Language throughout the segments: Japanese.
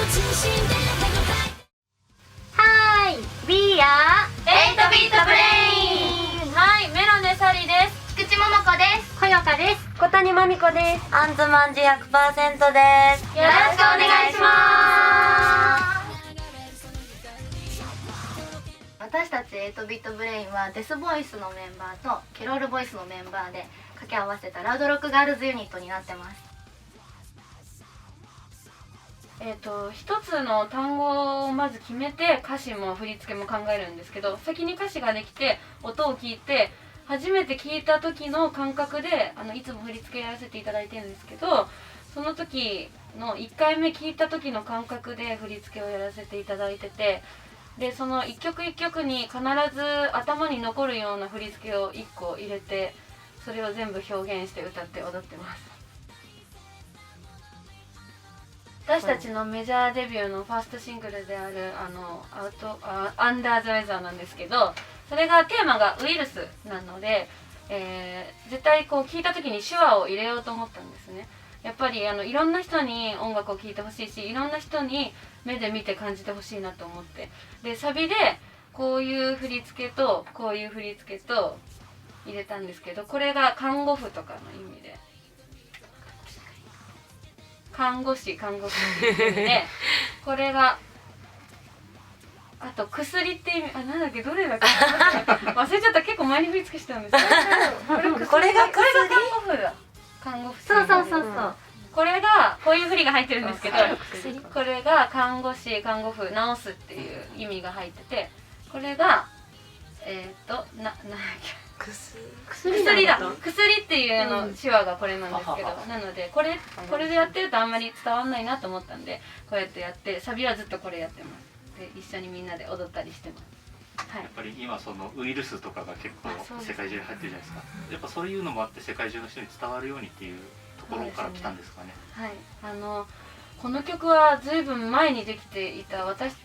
はーい、We are 8ビートブレイン。はい、メロネサリです。菊池桃子です。こよかです。小谷まみこです。アンズマンジ 100% です。よろしくお願いします。私たち8ビートブレインはデスボイスのメンバーとケロールボイスのメンバーで掛け合わせたラウドロックガールズユニットになってます。一つの単語をまず決めて歌詞も振り付けも考えるんですけど、先に歌詞ができて音を聞いて初めて聞いた時の感覚でいつも振り付けやらせていただいてるんですけど、その時の1回目聞いた時の感覚で振り付けをやらせていただいてて、でその一曲一曲に必ず頭に残るような振り付けを1個入れて、それを全部表現して歌って踊ってます。私たちのメジャーデビューのファーストシングルであるアンダー・ザ・ウェザーなんですけど、それがテーマがウイルスなので、絶対こう聞いた時に手話を入れようと思ったんですね。やっぱりいろんな人に音楽を聴いてほしいし、いろんな人に目で見て感じてほしいなと思って、でサビでこういう振り付けとこういう振り付けと入れたんですけど、これが看護婦とかの意味で、看護師っていう意味でこれがあと薬って意味、なんだっけ、どれだっけ忘れちゃった。結構前に振り付けしたんですよこれが薬。看護婦だ。看護婦。そうそうそうそう。これがこういう振りが入ってるんですけど、これが看護師看護婦治すっていう意味が入ってて、これがなんだっけ、薬だ。薬っていう手話がこれなんですけど、なのでこれでやってるとあんまり伝わんないなと思ったんで、こうやってやって、サビはずっとこれやってます。で一緒にみんなで踊ったりしてます。はい、やっぱり今そのウイルスとかが結構世界中に入ってるじゃないですか。やっぱそういうのもあって世界中の人に伝わるようにっていうところから来たんですかね。はい、この曲はずいぶん前にできていた、私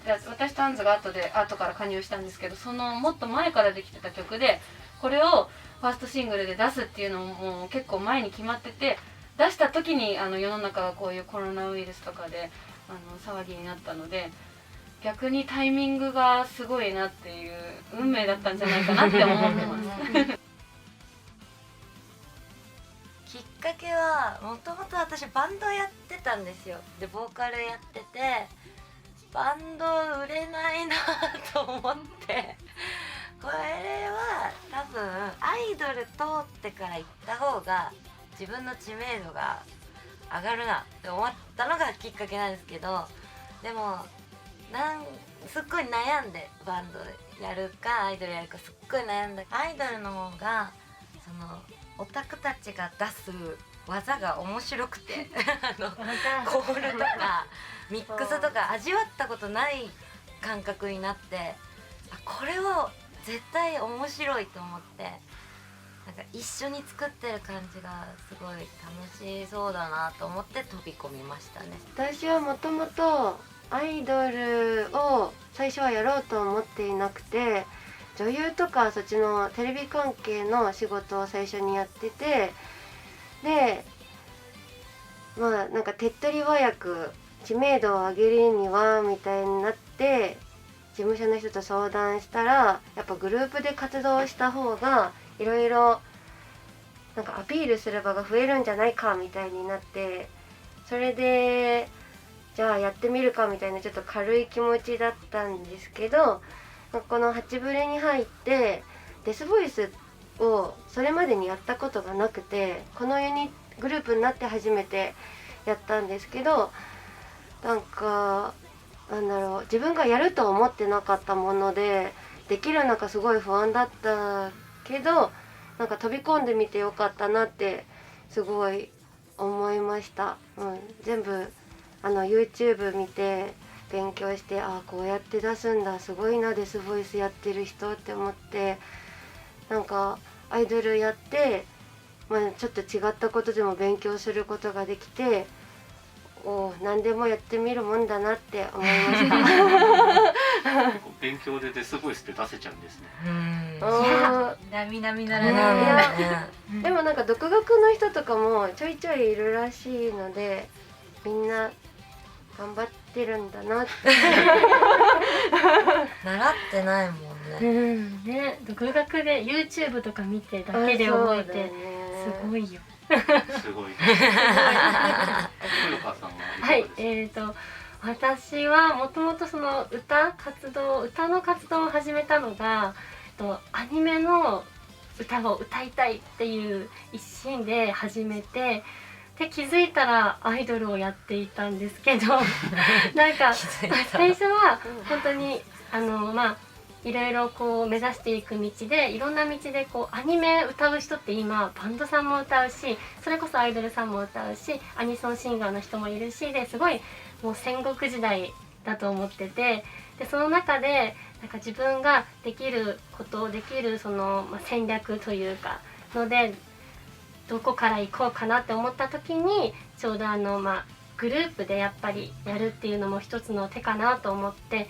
とアンズが後から加入したんですけど、そのもっと前からできてた曲で、これをファーストシングルで出すっていうのも結構前に決まってて、出した時に世の中がこういうコロナウイルスとかで騒ぎになったので、逆にタイミングがすごいなっていう運命だったんじゃないかなって思ってますきっかけはもともと私バンドやってたんですよ。でボーカルやってて、バンド売れないなと思って、これは多分アイドル通ってから行った方が自分の知名度が上がるなって思ったのがきっかけなんですけど、でもすっごい悩んでバンドやるかアイドルやるかすっごい悩んだ。アイドルの方がそのオタクたちが出す技が面白くてコールとかミックスとか味わったことない感覚になって、これを絶対面白いと思って、なんか一緒に作ってる感じがすごい楽しそうだなと思って飛び込みましたね。私はもともとアイドルを最初はやろうと思っていなくて、女優とかそっちのテレビ関係の仕事を最初にやってて、でまあなんか手っ取り早く知名度を上げるにはみたいになって、事務所の人と相談したら、やっぱグループで活動した方がいろいろなんかアピールする場が増えるんじゃないかみたいになって、それでじゃあやってみるかみたいなちょっと軽い気持ちだったんですけど、この8ブレに入ってデスボイスをそれまでにやったことがなくて、このグループになって初めてやったんですけど、なんか自分がやると思ってなかったもので、できるのかすごい不安だったけど、なんか飛び込んでみてよかったなってすごい思いました。全部YouTube 見て勉強して、こうやって出すんだ、すごいなデスボイスやってる人って思って、なんかアイドルやって、ちょっと違ったことでも勉強することができて、何でもやってみるもんだなって思いました勉強でデスボイスって出せちゃうんですね。並々ならぬ。でもなんか独学の人とかもちょいちょいいるらしいので、みんな頑張ってるんだなって習ってないもんうね。んね、独学で YouTube とか見てだけで覚えてすごいよ。すごい。豊川さんははいいかがですか？私はもともとその歌の活動を始めたのがアニメの歌を歌いたいっていう一心で始めて、で気づいたらアイドルをやっていたんですけどなんか最初は本当にいろいろこう目指していく道で、いろんな道でこうアニメ歌う人って今バンドさんも歌うし、それこそアイドルさんも歌うし、アニソンシンガーの人もいるしですごいもう戦国時代だと思ってて、でその中でなんか自分ができることできるその、戦略というかのでどこから行こうかなって思った時にちょうどグループでやっぱりやるっていうのも一つの手かなと思って、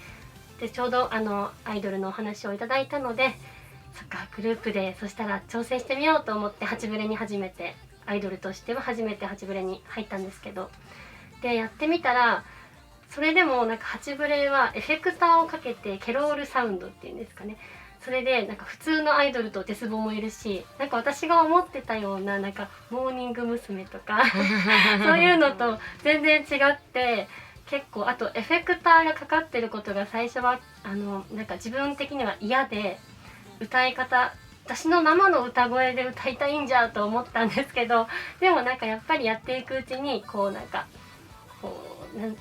でちょうどアイドルのお話をいただいたので、そっかグループでそしたら挑戦してみようと思って八ブレに初めてアイドルとしては初めて八ブレに入ったんですけど、でやってみたらそれでもなんか八ブレはエフェクターをかけてケロールサウンドっていうんですかね、それでなんか普通のアイドルとデスボもいるし、なんか私が思ってたようななんかモーニング娘。とかそういうのと全然違って、結構あとエフェクターがかかってることが最初はなんか自分的には嫌で、歌い方私の生の歌声で歌いたいんじゃと思ったんですけど、でもなんかやっぱりやっていくうちにこうなんか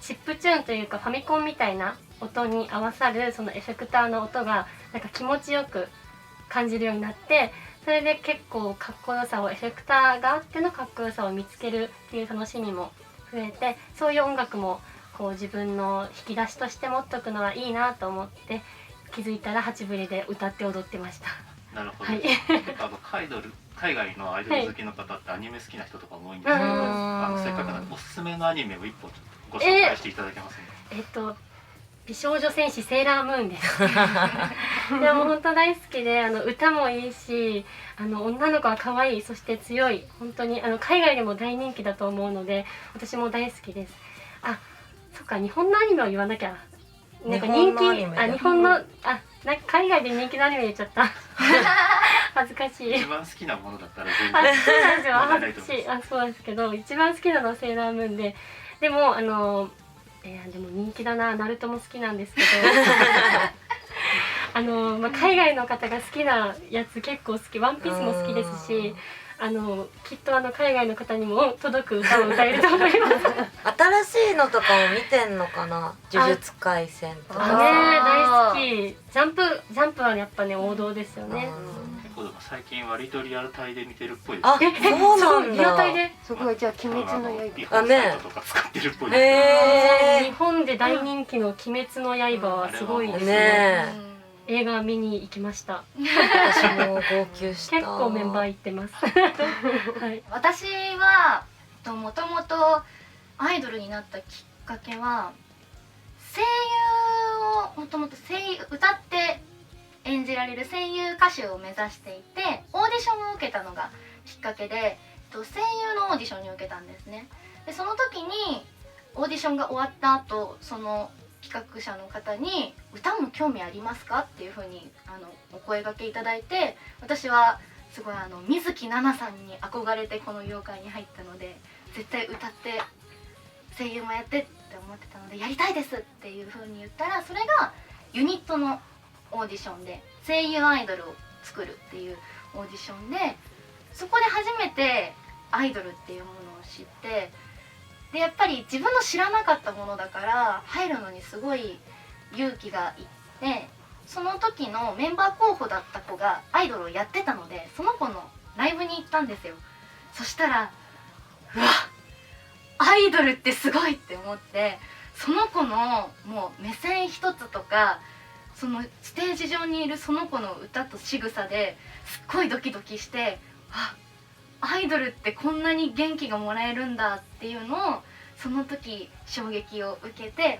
チップチューンというかファミコンみたいな音に合わさるそのエフェクターの音がなんか気持ちよく感じるようになって、それで結構かっこよさをエフェクターがあってのかっこよさを見つけるっていう楽しみも増えて、そういう音楽もこう自分の引き出しとして持っとくのはいいなと思って、気づいたら八ブレで歌って踊ってました。なるほど。はい海外のアイドル好きの方ってアニメ好きな人とかも多いんですけど、せっかくなのでおすすめのアニメを一本ご紹介していただけますか？美少女戦士セーラームーンですでも本当大好きで、歌もいいし女の子は可愛い、そして強い、本当に海外でも大人気だと思うので私も大好きです。あ、そっか、日本のアニメを言わなきゃ。なんか人気日本のなんか海外で人気のアニメ言っちゃった恥ずかしい。一番好きなものだったら全そうなんですよ、問題な恥いと思いずかしい。そうなんですけど、一番好きなのはセーラームーンで、でもでも人気だな、ナルトも好きなんですけど海外の方が好きなやつ結構好き、ワンピースも好きですし、きっと海外の方にも届く歌を歌えると思います新しいのとかも見てんのかな、呪術廻戦とか。大好き。ジャンプはやっぱね王道ですよね。結構でも最近割とリアルタイで見てるっぽいです。あ、そうなんリアタイだ。ですごい。じゃあ鬼滅の刃違法サイトとか使ってるっぽいです。日本で大人気の鬼滅の刃はすごいですね。ね映画見に行きました。私も号泣した。結構メンバー行ってます。はい。私はもともとアイドルになったきっかけは、声優をもともと歌って演じられる声優歌手を目指していて、オーディションを受けたのがきっかけで声優のオーディションに受けたんですね。でその時にオーディションが終わった後、その企画者の方に「歌も興味ありますか?」っていう風にお声掛けいただいて、私はすごい水木奈々さんに憧れてこの業界に入ったので、絶対歌って声優もやってって思ってたので、やりたいですっていう風に言ったら、それがユニットのオーディションで声優アイドルを作るっていうオーディションで、そこで初めてアイドルっていうものを知って、でやっぱり自分の知らなかったものだから入るのにすごい勇気がいって、その時のメンバー候補だった子がアイドルをやってたので、その子のライブに行ったんですよ。そしたらうわ、アイドルってすごいって思って、その子のもう目線一つとか、そのステージ上にいるその子の歌と仕草ですっごいドキドキして、アイドルってこんなに元気がもらえるんだっていうのをその時衝撃を受けて、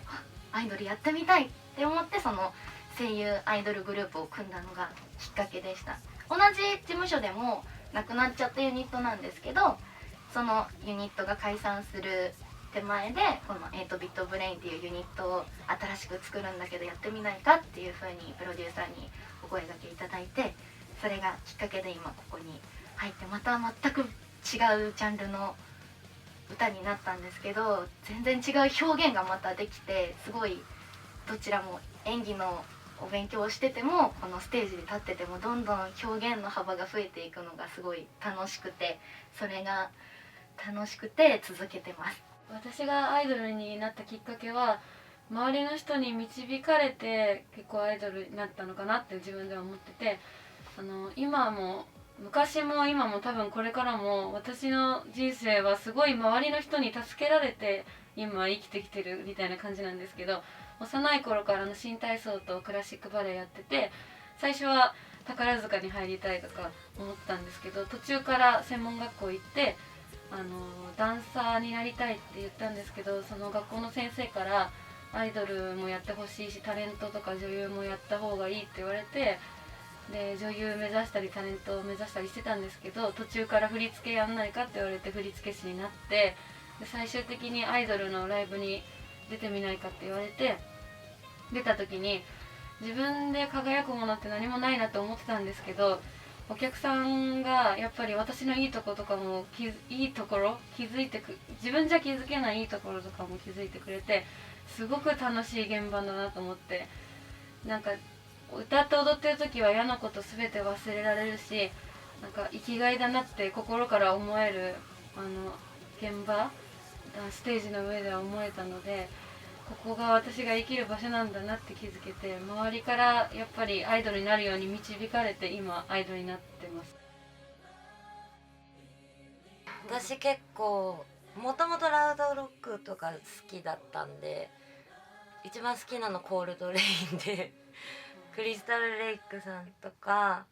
アイドルやってみたいって思って、その声優アイドルグループを組んだのがきっかけでした。同じ事務所でもなくなっちゃったユニットなんですけど、そのユニットが解散する手前でこの8ビットブレインっていうユニットを新しく作るんだけどやってみないかっていう風にプロデューサーにお声掛けいただいて、それがきっかけで今ここに入ってまた全く違うジャンルの歌になったんですけど、全然違う表現がまたできて、すごいどちらも演技のお勉強をしててもこのステージに立っててもどんどん表現の幅が増えていくのがすごい楽しくて、それが楽しくて続けてます。私がアイドルになったきっかけは周りの人に導かれて結構アイドルになったのかなって自分では思ってて、今も昔も今も多分これからも私の人生はすごい周りの人に助けられて今生きてきてるみたいな感じなんですけど、幼い頃から新体操とクラシックバレエやってて、最初は宝塚に入りたいとか思ったんですけど、途中から専門学校行ってダンサーになりたいって言ったんですけど、その学校の先生からアイドルもやってほしいしタレントとか女優もやった方がいいって言われて、で女優目指したりタレントを目指したりしてたんですけど、途中から振り付けやんないかって言われて振付師になって、で最終的にアイドルのライブに出てみないかって言われて、出た時に自分で輝くものって何もないなと思ってたんですけど、お客さんがやっぱり私のいいとことかもいいところ気づいて自分じゃ気づけないいいところとかも気づいてくれて、すごく楽しい現場だなと思って、なんか歌って踊ってる時は嫌なこと全て忘れられるし、なんか生きがいだなって心から思える現場ステージの上では思えたので、ここが私が生きる場所なんだなって気づけて、周りからやっぱりアイドルになるように導かれて今アイドルになってます。私結構もともとラウドロックとか好きだったんで、一番好きなのコールドレインでクリスタルレイクさんとか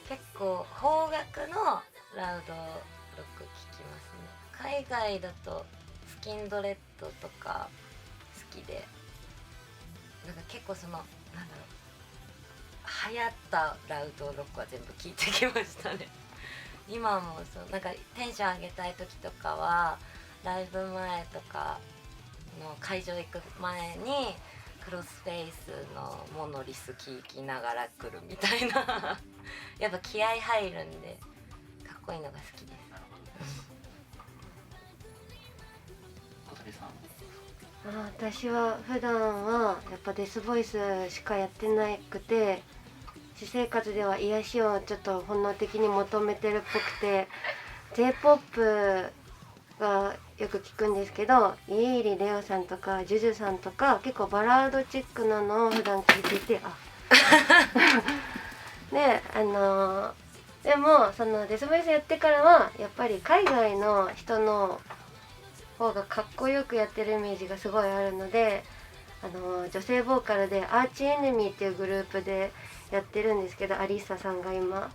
結構邦楽のラウドロック聴きますね。海外だとスキンドレッドとか好きで、なんか結構そのなんだろう、流行ったラウドロックは全部聴いてきましたね。今もそうなんかテンション上げたい時とかはライブ前とかの会場行く前にクロスフェイスのモノリス聴きながら来るみたいなやっぱ気合入るんでかっこいいのが好きです。小鳥さん。私は普段はやっぱデスボイスしかやってなくて、私生活では癒しをちょっと本能的に求めてるっぽくてJ-POP がよく聞くんですけど、家入レオさんとかジュジュさんとか結構バラードチックなのを普段聞いててででもそのデスボイスやってからはやっぱり海外の人の方がかっこよくやってるイメージがすごいあるので、女性ボーカルでアーチエネミーっていうグループでやってるんですけど、アリッサさんが今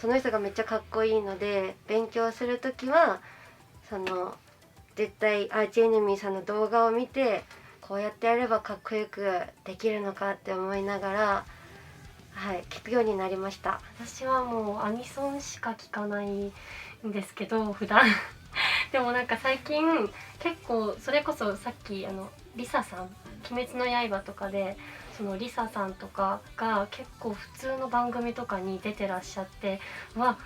その人がめっちゃかっこいいので、勉強する時はその絶対アーチエネミーさんの動画を見てこうやってやればかっこよくできるのかって思いながら、聞くようになりました。私はもうアニソンしか聞かないんですけど普段でもなんか最近結構それこそさっきリサさん「鬼滅の刃」とかでそのリサさんとかが結構普通の番組とかに出てらっしゃって、ア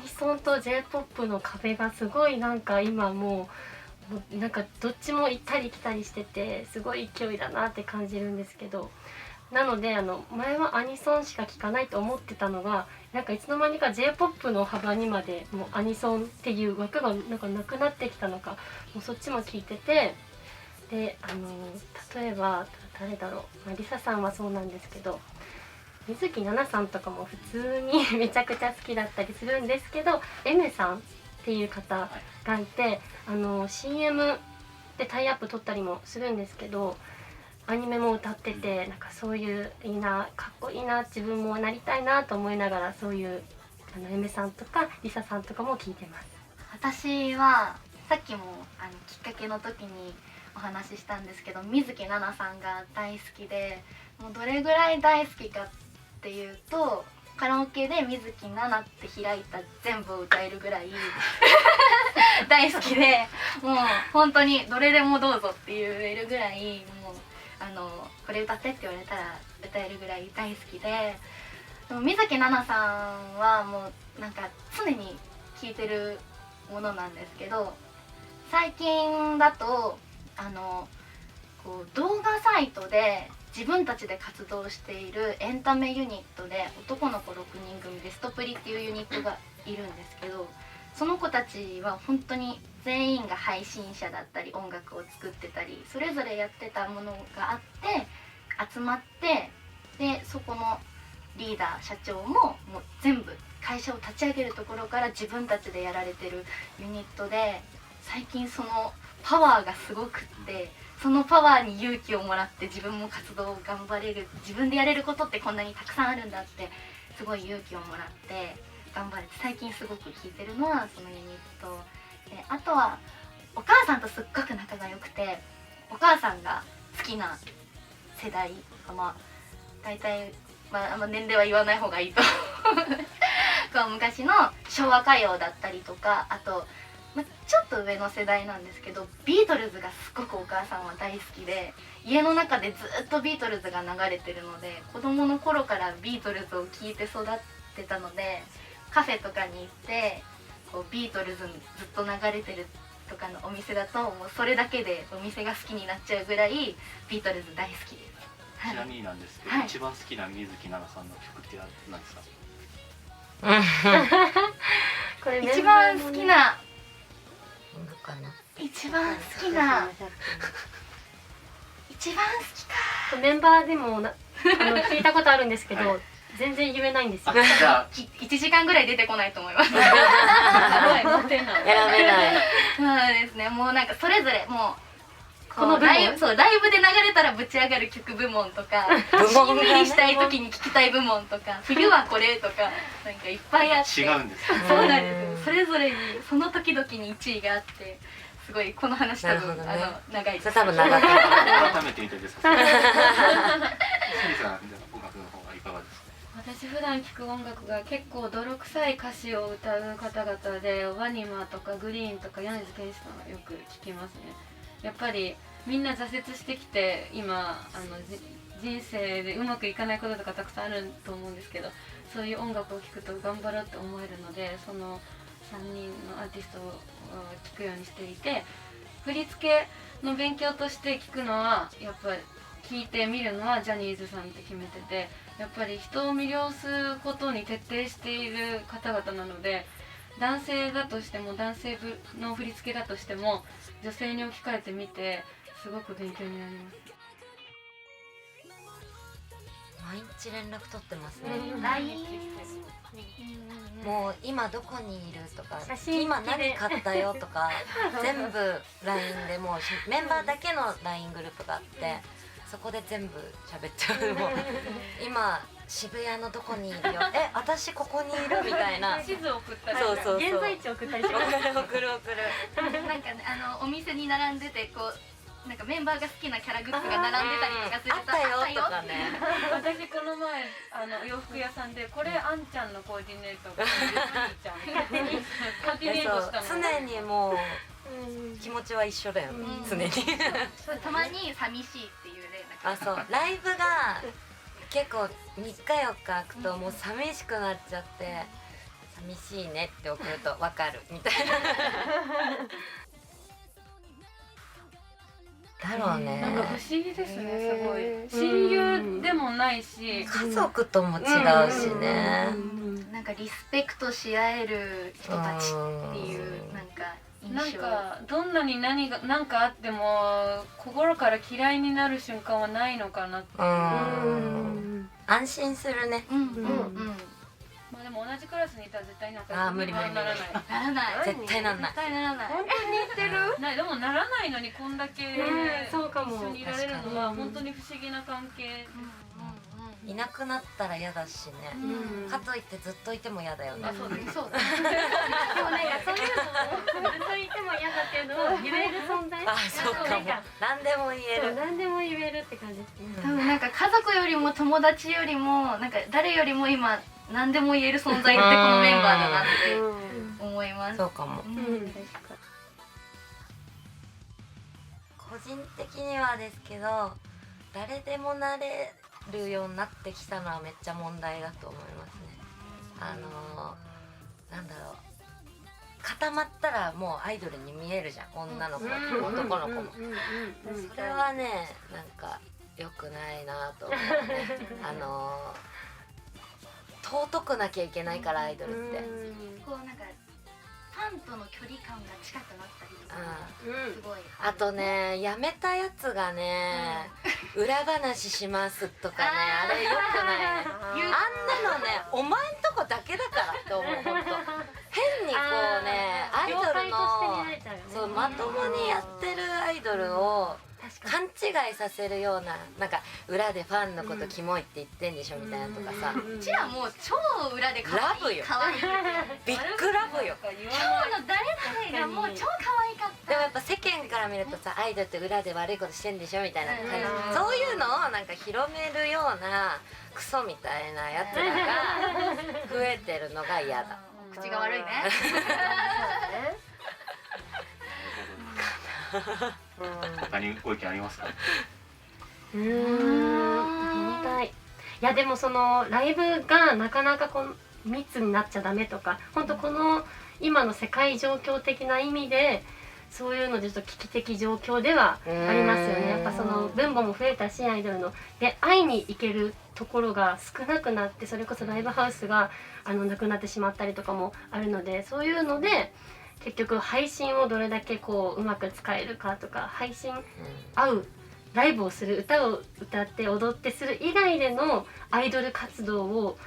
ニソンと J-POP の壁がすごいなんか今もうなんかどっちも行ったり来たりしててすごい勢いだなって感じるんですけど、なので前はアニソンしか聞かないと思ってたのが、なんかいつの間にか J-POP の幅にまでもうアニソンっていう枠がなんかなくなってきたのか、もうそっちも聞いてて、で例えば誰だろう、リサさんはそうなんですけど水木奈々さんとかも普通にめちゃくちゃ好きだったりするんですけど、エメさんっていう方がいてCM でタイアップ撮ったりもするんですけど、アニメも歌ってて、なんかそういういいな、かっこいいな、自分もなりたいなと思いながら、そういうエメさんとかリサさんとかも聞いてます。私はさっきもきっかけの時にお話ししたんですけど、水木奈々さんが大好きで、もうどれぐらい大好きかっていうと、カラオケで水木奈々って開いた全部を歌えるぐらい大好きで、もう本当にどれでもどうぞって言えるぐらい、もうこれ歌ってって言われたら歌えるぐらい大好きで、でも水木奈々さんはもうなんか常に聴いてるものなんですけど、最近だとこう動画サイトで自分たちで活動しているエンタメユニットで男の子6人組ベストプリっていうユニットがいるんですけど、その子たちは本当に全員が配信者だったり音楽を作ってたりそれぞれやってたものがあって集まって、でそこのリーダー社長ももう全部会社を立ち上げるところから自分たちでやられてるユニットで、最近そのパワーがすごくって、そのパワーに勇気をもらって自分も活動を頑張れる、自分でやれることってこんなにたくさんあるんだってすごい勇気をもらって頑張れて、最近すごく聴いてるのはそのユニットで、あとはお母さんとすっごく仲が良くて、お母さんが好きな世代が大体あんま年齢は言わない方がいいとこう昔の昭和歌謡だったりとか、あと、ちょっと上の世代なんですけどビートルズがすごくお母さんは大好きで、家の中でずっとビートルズが流れてるので、子供の頃からビートルズを聴いて育ってたので、カフェとかに行ってこうビートルズずっと流れてるとかのお店だと、もうそれだけでお店が好きになっちゃうぐらいビートルズ大好きです。ちなみになんですけど、はい、一番好きな水木奈々さんの曲って何ですか？これ一番好きなかな。一番好きな一番好きか。メンバーでも聞いたことあるんですけど、はい、全然言えないんですよ。じゃあ1時間ぐらい出てこないと思います。選べない。そうですね、もうなんかそれぞれもうこの部門ライブで流れたらぶち上がる曲部門とか、部門がねしんみりしたい時に聴きたい部門とか、冬はこれとかなんかいっぱいあって違うんですよ。そうなんですよ。それぞれにその時々に1位があって、すごいこの話多分、なるほどね長いです。それ多分長く改めて見てですか？杉さん、音楽の方はいかがですか？私普段聴く音楽が結構泥臭い歌詞を歌う方々で、ワニマとかグリーンとか米津玄師さんはよく聴きますね。やっぱりみんな挫折してきて、今人生でうまくいかないこととかたくさんあると思うんですけど、そういう音楽を聴くと頑張ろうって思えるので、その3人のアーティストを聴くようにしていて、振り付けの勉強として聴くのはやっぱり聴いてみるのはジャニーズさんって決めてて、やっぱり人を魅了することに徹底している方々なので、男性だとしても男性の振り付けだとしても女性に置き換えてみてすごく勉強になります。毎日連絡取ってますね。 LINE もう今どこにいるとか、写真今何買ったよとか全部 LINE で、もうメンバーだけの LINE グループがあって、そこで全部喋っちゃう。もう今渋谷のどこにいるよ、私ここにいるみたいな。地図を送ったり、そうそうそう、現在地送ったりします。送る。なんかね、お店に並んでてこうなんかメンバーが好きなキャラグッズが並んでたりとかすると、あったよとかね。私この前洋服屋さんで、これあんちゃんのコーディネート、これちゃんコーディネートしたの。常にもう気持ちは一緒だよね、常に。そうたまに寂しいっていうね、なんかそうライブが結構3日4日空くともう寂しくなっちゃって、寂しいねって送ると分かるみたいな。だろうね。なんか不思議ですね、すごい。親友でもないし、家族とも違うしね。なんかリスペクトし合える人たちっていうなんかなん印象。かどんなに何かあっても心から嫌いになる瞬間はないのかなって。安心するね。まあでも同じクラスにいたら絶対なんか無理ならない。ならない。絶対なんない。絶対ならない。本当に言ってる？でもならないのにこんだけそうかも。一緒にいられるのは本当に不思議な関係。いなくなったら嫌だしね。かといってずっといても嫌だよね。そうだね。でもなんかそういうのもずっといても嫌だけど言える存在。そうかも。何でも言える。何でも言えるって感じですね。多分なんか家族よりも友達よりもなんか誰よりも今何でも言える存在ってこのメンバーだなって思思います。そうかも。うん個人的にはですけど、誰でもなれるようになってきたのはめっちゃ問題だと思いますね。なんだろう、固まったらもうアイドルに見えるじゃん、女の子も男の子も。それはね、なんか良くないなと思うね。尊くなきゃいけないから、アイドルって。こうなんかファンとの距離感が近くなったりとか、すごい。あとね、辞めたやつがね、裏話しますとかね、あれ良くないね。あんなのね、お前んとこだけだからって思う、ほんと。変にこうね、アイドルのそうまともにやってるアイドルを勘違いさせるような、なんか裏でファンのことキモいって言ってんでしょみたいなとかさ、うちらもう超裏で可愛い、可愛い、ビッグラブよ。今日の誰々がもう超可愛かった。でもやっぱ世間から見るとさ、アイドルって裏で悪いことしてんでしょみたいな感じ、そういうのをなんか広めるようなクソみたいなやつらが増えてるのが嫌だ。口が悪いね。他にご意見ありますか？問題。いやでもそのライブがなかなか密になっちゃダメとか、本当この今の世界状況的な意味でそういうのでちょっと危機的状況ではありますよね。やっぱその分母も増えたし、アイドルので会いに行けるところが少なくなって、それこそライブハウスがなくなってしまったりとかもあるので、そういうので結局配信をどれだけうまく使えるかとか、配信ライブをする、歌を歌って踊ってする以外でのアイドル活動を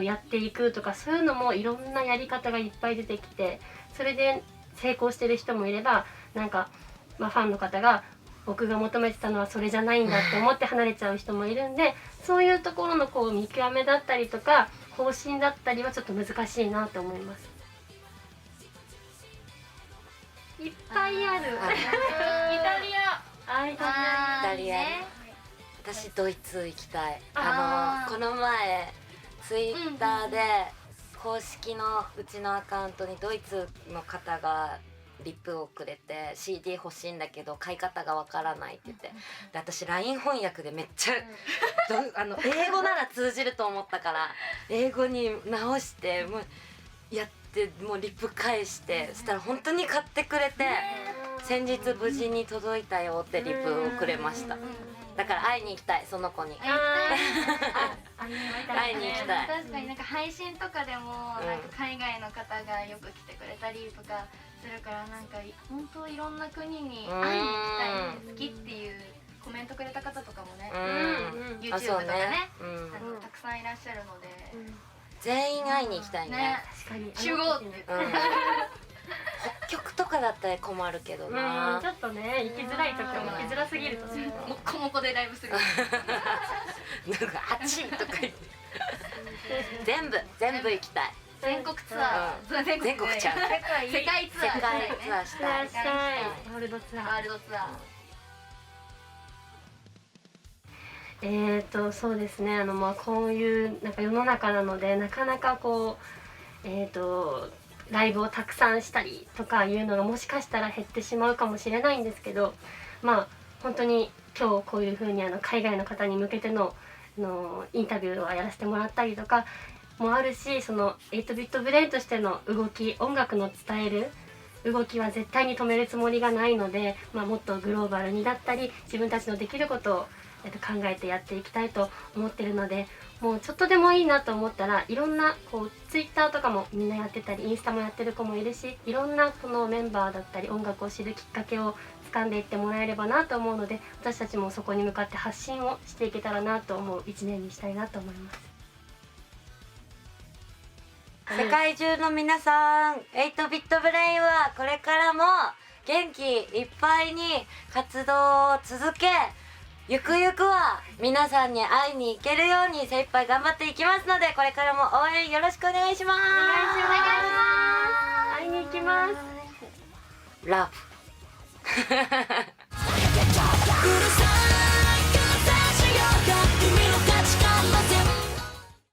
やっていくとか、そういうのもいろんなやり方がいっぱい出てきて、それで成功してる人もいれば、なんか、ファンの方が僕が求めてたのはそれじゃないんだって思って離れちゃう人もいるんで、そういうところの見極めだったりとか方針だったりはちょっと難しいなと思います。いっぱいある。イタリア。私ドイツ行きたい。この前ツイッターで公式のうちのアカウントにドイツの方がリップをくれて、 CD 欲しいんだけど買い方がわからないって言って、で私 LINE 翻訳でめっちゃ英語なら通じると思ったから英語に直してもうやって、もうリップ返して、そしたら本当に買ってくれて、先日無事に届いたよってリップをくれました。だから会いに行きたい、その子に。会いに行きたい。確かになんか配信とかでもなんか海外の方がよく来てくれたりとかするから、なんか本当いろんな国に会いに行きたい、好きっていうコメントくれた方とかもね、YouTube とかね、たくさんいらっしゃるので、全員会いに行きたいね。確かに集合って。北極とかだったら困るけどな。ちょっとね、行きづらいとかも行きづらすぎるともっこもこでライブする。なんかあっちとか言って全部行きたい。全国ツアー、全国ちゃう、世界ツアーしたい。ワールドツアー。ワールドツアー。そうですね、こういうなんか世の中なので、なかなかライブをたくさんしたりとかいうのがもしかしたら減ってしまうかもしれないんですけど、本当に今日こういう風に海外の方に向けてのインタビューをやらせてもらったりとかもあるし、その8ビットブレインとしての動き、音楽の伝える動きは絶対に止めるつもりがないので、もっとグローバルにだったり自分たちのできることを考えてやっていきたいと思ってるので、もうちょっとでもいいなと思ったら、いろんなツイッターとかもみんなやってたり、インスタもやってる子もいるし、いろんなこのメンバーだったり音楽を知るきっかけを掴んでいってもらえればなと思うので、私たちもそこに向かって発信をしていけたらなと思う1年にしたいなと思います。世界中の皆さん、8ビットブレインはこれからも元気いっぱいに活動を続け、ゆくゆくは皆さんに会いに行けるように精一杯頑張っていきますので、これからも応援よろしくお願いします。会いに行きます。ラブ